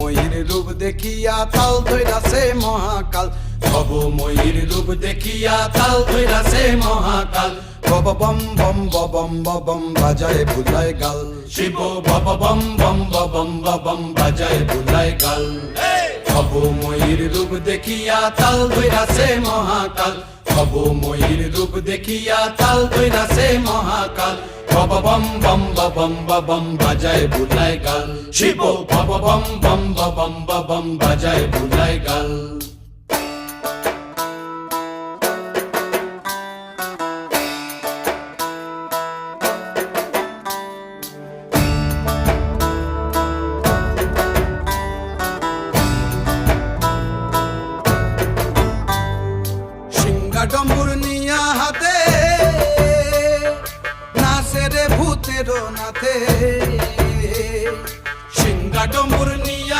ময়ূর রূপ দেখিয়া তাল ধইরাছে মহাকাল, ভবময়ূর রূপ দেখিয়া তাল ধইরাছে মহাকাল। বব বম বম বম বম বাজায় বুলায় গাল, শিব বব বম বম বম বম বাজায় বুলায় গাল। ভবময়ূর রূপ দেখিয়া তাল ধইরাছে মহাকাল, ভবময়ূর রূপ দেখিয়া তাল ধইরাছে মহাকাল। বব বম বম বম বাজায় বুলায় গাল, শিব বব বম বম বম বাজায় বুলায় গাল। ডম্বুর নিয়া হাতে নাচে রে ভূতের নাথে,